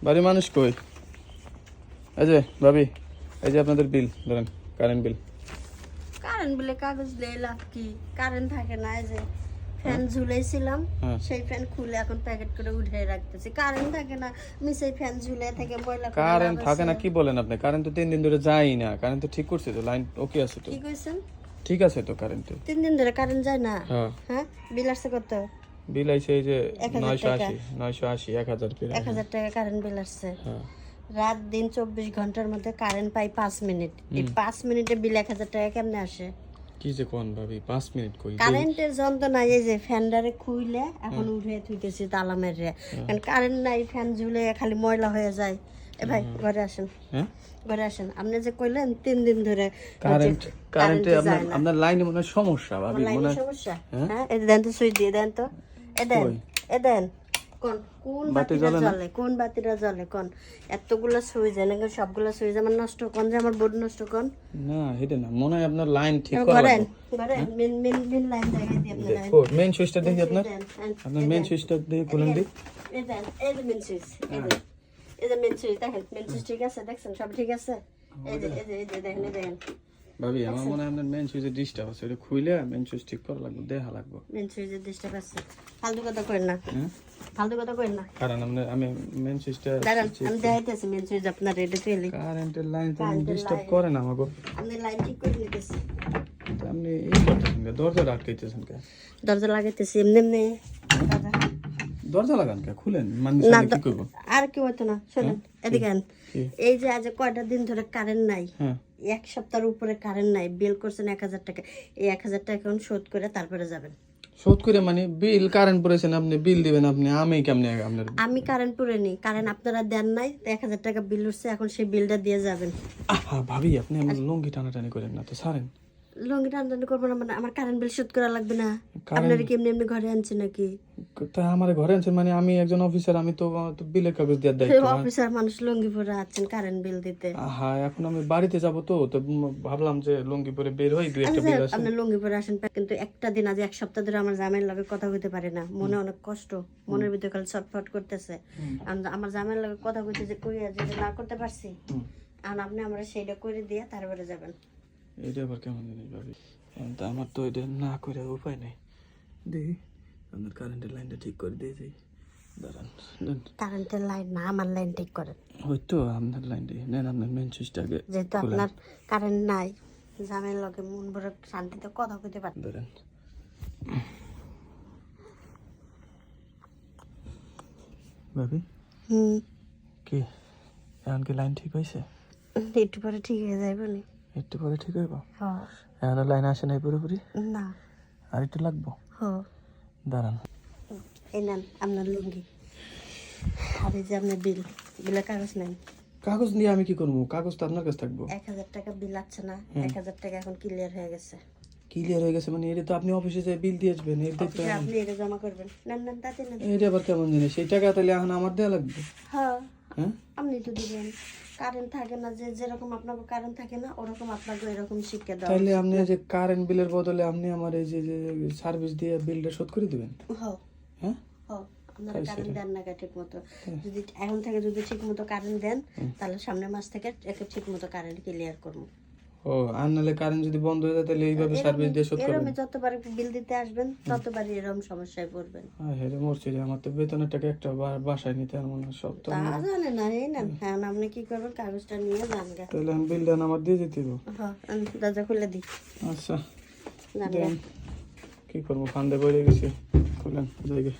বাড়ির মানুষ কই? এই যে ভাবি, এই যে আপনাদের বিল ধরেন, কারেন্ট বিল। কারেন্ট বিলে কাগজ দিয়ে লাভ কি? কারেন্ট থাকে না। এই যে ফ্যান ঝুলাইছিলাম, সেই ফ্যান খুলে এখন প্যাকেট করে উঠে রাখতেছি। কারেন্ট থাকে না, আমি সেই ফ্যান ঝুলে থেকে ময়লা করে কারেন্ট থাকে না কি বলেন আপনি? কারেন্ট তো 3 দিন ধরে যায়ই না। কারেন্ট তো ঠিক করছে তো, লাইন ওকে আছে তো। কি কইছেন? ঠিক আছে তো কারেন্ট তো। 3 দিন ধরে কারেন্ট যায় না? হ্যাঁ। হ্যাঁ, বিল আসছে কত? বিল আইছে এই যে 1000 টাকা। 980 1000 করে। 1000 টাকা কারেন্ট বিল আসছে। হ্যাঁ। রাত দিন 24 ঘন্টার মধ্যে কারেন্ট পাই 5 মিনিট। এই 5 মিনিটে বিল 1000 টাকা কেমনে আসে? কি যে কোন ভাবি, 5 মিনিট কই? কারেন্টের যন্ত্রণা। এই যে ফ্যানটারে খুইলে এখন উঠে থুইতেছি তালা মেরে, কারণ কারেন্ট নাই, ফ্যান ঝুলে খালি ময়লা হয়ে যায়। এ ভাই ঘরে আসেন। হ্যাঁ, ঘরে আসেন। আপনি যে কইলেন 3 দিন ধরে কারেন্টে আপনার লাইনে মনে হয় সমস্যা ভাবি, মনে হয় সমস্যা। হ্যাঁ, এই দেন তো, সুইচ দিয়ে দেন তো। এ দেন কোন বাতিটা জ্বলে? কোন বাতিটা জ্বলে? কোন এতগুলো সুইচ এনেকে সবগুলো সুইচ আমার নষ্ট? কোন যে আমার বোর্ড নষ্ট? কোন না এটা না, মনে হয় আপনার লাইন ঠিক করা করেন। লাগবে। ঘরে মেন লাইন দেখাই দিই আপনার। দেখো মেইন সুইচটা দেখি আপনার মেইন সুইচটা দেখি খুলেন দিই। এই দেন, এই যে মেন সুইচ, এই যে মেন সুইচ দেখেন। মেন সুইচ ঠিক আছে? দেখছেন সব ঠিক আছে? এই যে দেখেন, এই দেখেন ভাবি, আমার মনে হয় আপনার মেইন সুইচে ডিস্টার্ব আছে, এটা খুইলে মেইন সুইচ ঠিক করা লাগবে, দেখা লাগবে। মেন সুইচে ডিস্টার্ব আছে। ফালতু কথা কইেন না, হ্যাঁ ফালতু কথা কইেন না। কারণ আমি মেইন সুইচটা দাঁড়ান, আমি দেখাইতেছি মেন সুইচ আপনার। এটা তেলি কারেন্টের লাইন তো ডিস্টার্ব করে না আমাগো। আপনি লাইন ঠিক করে নিতেছি। আপনি এই করতেছেন কে? দরজা আটকাইতেছেন কে? দরজা লাগাইতেছি এমনি এমনি। দরজা লাগান কে? খুলেন, মানুষ কি করব? আর কি হতো না, শুনেন এদিকে আন। এই যে আজ কয়টা দিন ধরে কারেন্ট নাই, হ্যাঁ 1 সপ্তাহের উপরে কারেন্ট নাই। বিল করছেন 1000 টাকা। এই 1000 টাকা এখন শোধ করে তারপরে যাবেন। শোধ করে মানে বিল কারেন্ট পড়েছেন আপনি, বিল দিবেন আপনি, আমি কেমনে আপনার? আমি কারেন্ট পুরে নি, কারেন্ট আপনারা দেন নাই, 1000 টাকা বিল উঠছে, এখন সেই বিলটা দিয়ে যাবেন। আহা ভাবি, আপনি আমার লঙ্গি টানাটানি করেন না তো, ছাড়েন। লঙ্গি টানটানি করবো না মানে আমার কারেন্ট বিল শোধ করা লাগবে না? আপনারা কি এমনি এমনি ঘরে আনছে নাকি? তাই আমার ঘরে আনছেন মানে? আমি একজন অফিসার, আমি তো বিলের কাগজ দেওয়ার দায়িত্ব। অফিসার মানুষ লঙ্গি পরে আছেন কারেন্ট বিল দিতে? হ্যাঁ, এখন আমি বাড়িতে যাব তো ভাবলাম যে লুঙ্গি পরে বের হই, দুই একটা বিল আছে। আপনি লঙ্গি পরে আসেন, কিন্তু একটা দিন আজ 1 সপ্তাহ ধরে আমার জামাইয়ের লগে কথা কইতে পারে না। মনে অনেক কষ্ট, মনের ভিতরে খালি ছটফট করতেছে। আমার জামাইয়ের লগে কথা কইতে যে কইয়া যে না করতে পারছি, আর আপনি আমরা সেইটা করে দিয়ে তারপরে যাবেন। এটা আবার কেমন জিনিস ভাবি? আমার তো এটা না করে উপায় নেই। দেখি আপনার কারেন্টের লাইনটা ঠিক করে দিয়ে যাই। দাঁড়ান, কারেন্টের লাইন না, আমার লাইন ঠিক করেন। ওই তো আপনার লাইনটা নেন, আপনার মেন সুইচটা আগে। যেহেতু আপনার কারেন্ট নাই, জামাইয়ের লগে মন ভরে শান্তিতে কথা কইতে পারেন। ধরেন, ভাবি কি এখন কি লাইন ঠিক হয়েছে? একটু পরে ঠিক হয়ে যাইব নি? একটু পরে ঠিক হইব? হ্যাঁ। এখন লাইন আসে নাই পুরোপুরি? না। আর একটু লাগবো? হ্যাঁ। দাঁড়ান, এই নেন আপনার লুঙ্গি, আর এই যে আপনার বিল, বিলের কাগজ নেন। কাগজ নিয়ে আমি কি করবো? কাগজ তো আপনার কাছে থাকবো। 1000 টাকা বিল আছে না? 1000 টাকা এখন ক্লিয়ার হয়ে গেছে। ক্লিয়ার হয়ে গেছে মানে? এটা তো আপনি অফিসে যে বিল দিয়ে আসবেন, এর দায়িত্ব আপনি এটা জমা করবেন। নেন নেন তাতে নেন। এটা আবার কেমন জিনিস? এই টাকা তাহলে এখন আমার দেওয়া লাগবে? হ্যাঁ, হ্যাঁ আপনি তো দিবেন। কারেন্ট থাকে না, যে যেরকম আপনার কারেন্ট থাকে না ওরকম আপনাকে এরকম শিক্ষা দেওয়া। তাহলে আপনি যে কারেন্ট বিলের বদলে আপনি আমার এই যে সার্ভিস দিয়ে বিলটা শোধ করে দিবেন? হ্যাঁ হ্যাঁ, হ্যাঁ। আপনারা কারেন্ট দেন না ঠিক মতো। যদি এখন থেকে যদি ঠিক মতো কারেন্ট দেন, তাহলে সামনের মাস থেকে ঠিক মতো কারেন্ট ক্লিয়ার করবো। ও, আর নাহলে কারেন্ট যদি বন্ধ হয়ে যায় তাহলে এইভাবে সার্ভিস দিয়ে শোধ করবেন? এরকম যতবার বিল দিতে আসবেন ততবারই এরকম সমস্যায় পড়বেন। হ্যাঁ হ্যাঁ, মরছি যে আমার তো বেতনের টাকা একটা বাসায় নিতে আর মনে হয় সব তো। তা জানেন না, এই না হ্যাঁ, আপনি কি করবেন? কাগজটা নিয়ে যান গা। তাহলে আমি বিলটা আমার দিয়ে যেতে হবে? হ্যাঁ, দরজা খুলে দিই। আচ্ছা, যান দেন কি করবো, ফান্দে পড়ে গেছি, খুলেন জায়গায়।